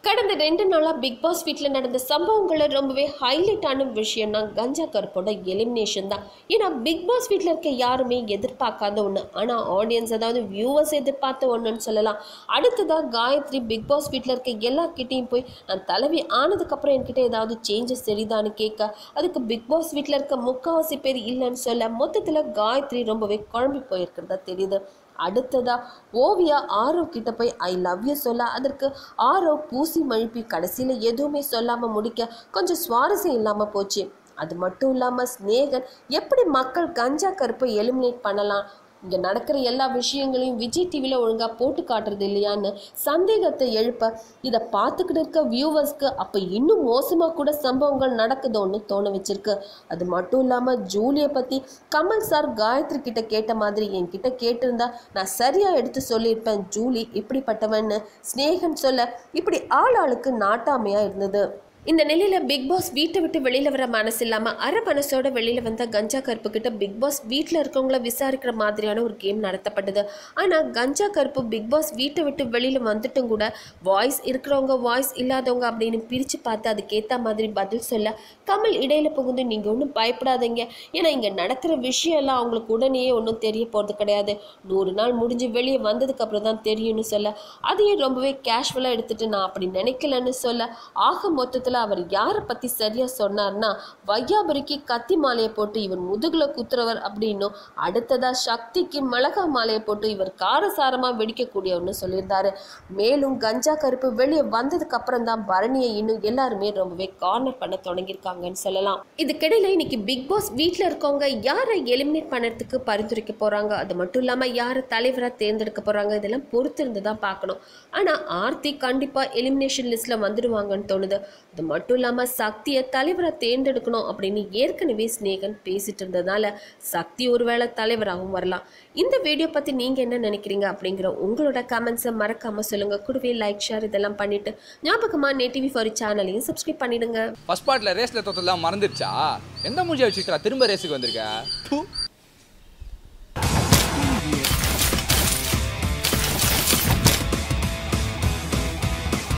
கடந்த 2 நாளா big pass வீட்டில் நடந்த சம்பவங்களில் ரொம்பவே ஹைலைட்டான விஷயம்னா கஞ்சா கருப்போட எலிமினேஷன் தான். ஏன்னா பிக் பாஸ் வீட்டில் இருக்க யாருமே எதிர்பார்க்காத ஒன்று, ஆனால் ஆடியன்ஸ் அதாவது வியூவர்ஸ் எதிர்பார்த்த ஒன்றுன்னு சொல்லலாம். அடுத்ததாக காயத்ரி பிக் பாஸ் வீட்டில் இருக்க எல்லார்கிட்டையும் போய் நான் தலைவி ஆனதுக்கப்புறம் என்கிட்ட ஏதாவது சேஞ்சஸ் தெரியுதான்னு கேட்க, அதுக்கு பிக் பாஸ் வீட்டில் இருக்க முக்கால்வாசி பேர் இல்லைன்னு சொல்ல மொத்தத்தில் காயத்ரி ரொம்பவே குழம்பி போயிருக்கிறதா தெரியுது. அடுத்ததா ஓவியா ஆரவ் கிட்ட போய் ஐ லவ் யூ சொல்ல, அதற்கு ஆரவ் பூசி மழுப்பி கடைசியில் எதுவுமே சொல்லாமல் முடிக்க கொஞ்சம் சுவாரஸ்யம் இல்லாமல் போச்சு. அது மட்டும் இல்லாமல் ஸ்நேகன் எப்படி மக்கள் கஞ்சா கருப்பை எலிமினேட் பண்ணலாம், இங்கே நடக்கிற எல்லா விஷயங்களையும் விஜய் டிவியில் ஒழுங்காக போட்டு காட்டுறது இல்லையான்னு சந்தேகத்தை எழுப்ப, இதை பார்த்துக்கிட்டு இருக்க வியூவர்ஸ்க்கு அப்போ இன்னும் மோசமாக கூட சம்பவங்கள் நடக்குதோன்னு தோண வச்சிருக்கு. அது மட்டும் இல்லாமல் ஜூலியை பற்றி கமல் சார் காயத்ரி கிட்ட கேட்ட மாதிரி என்கிட்ட கேட்டிருந்தா நான் சரியாக எடுத்து சொல்லியிருப்பேன், ஜூலி இப்படிப்பட்டவன்னு ஸ்நேகன் சொல்ல இப்படி ஆளுக்கு நாட்டாமையாக இருந்தது. இந்த நிலையில் பிக் பாஸ் வீட்டை விட்டு வெளியில் வர மனசு இல்லாமல் அரை மனசோட வெளியில் வந்த கஞ்சா கருப்பு கிட்ட பிக் பாஸ் வீட்டில் இருக்கவங்கள விசாரிக்கிற மாதிரியான ஒரு கேம் நடத்தப்பட்டது. ஆனால் கஞ்சா கருப்பு பிக் பாஸ் வீட்டை விட்டு வெளியில் வந்துட்டும் கூட வாய்ஸ் இருக்கிறவங்க வாய்ஸ் இல்லாதவங்க அப்படின்னு பிரித்து பார்த்து அதுக்கேற்ற மாதிரி பதில் சொல்ல, கமல் இடையில புகுந்து நீங்கள் ஒன்றும் பயப்படாதீங்க, ஏன்னா இங்கே நடக்கிற விஷயம் எல்லாம் அவங்களுக்கு உடனே ஒன்றும் தெரிய போகிறது கிடையாது, 100 நாள் முடிஞ்சு வெளியே வந்ததுக்கப்புறம் தான் தெரியும்னு சொல்ல, அதையே ரொம்பவே கேஷுவலாக எடுத்துகிட்டு நான் அப்படி நினைக்கலன்னு சொல்ல, ஆக மொத்தத்தில் அவர் யாரை பற்றி சரியாக சொன்னார்னா வையாபுரிக்கு கத்தி மாலையை போட்டு இவர் முதுகுல குத்துறவர் அப்படின்னும், அடுத்ததா சக்திக்கு மிளகா மாலையை போட்டு இவர் காரசாரமாக வெடிக்கக்கூடியவர்னு சொல்லியிருந்தாரு. மேலும் கஞ்சா கருப்பு வெளியே வந்ததுக்கு அப்புறம் தான் பரணியை இன்னும் எல்லாருமே ரொம்பவே கார்னர் பண்ண தொடங்கியிருக்காங்கன்னு சொல்லலாம். இதுக்கிடையில இன்னைக்கு பிக் பாஸ் வீட்டில் இருக்கவங்க யாரை எலிமினேட் பண்ணுறதுக்கு பரிந்துரைக்க போகிறாங்க, அது மட்டும் இல்லாமல் யாரை தலைவராக தேர்ந்தெடுக்க போகிறாங்க, இதெல்லாம் பொறுத்து இருந்து தான் பார்க்கணும். ஆனால் ஆர்த்தி கண்டிப்பாக எலிமினேஷன் லிஸ்ட்டில் வந்துடுவாங்கன்னு தோணுது. அது மட்டும் இல்லாமல் சக்தியை தலைவராக தேர்ந்தெடுக்கணும் அப்படின்னு ஏற்கனவே ஸ்நேகன் பேசிட்டு இருந்ததால சக்தி ஒருவேளை தலைவராகவும் வரலாம். இந்த வீடியோ பற்றி நீங்கள் என்ன நினைக்கிறீங்க அப்படிங்கிற உங்களோட கமெண்ட்ஸை மறக்காமல் சொல்லுங்கள். கூடவே லைக் ஷேர் இதெல்லாம் பண்ணிட்டு ஞாபகமாக NETV4 சேனலையும் சப்ஸ்கிரைப் பண்ணிடுங்க. ஃபர்ஸ்ட் பார்ட்ல ரேஸ்ல தோத்ததெல்லாம் மறந்துடுச்சா? எந்த மூஞ்சியை வச்சுக்கிட்டா திரும்ப ரேஸுக்கு வந்திருக்க?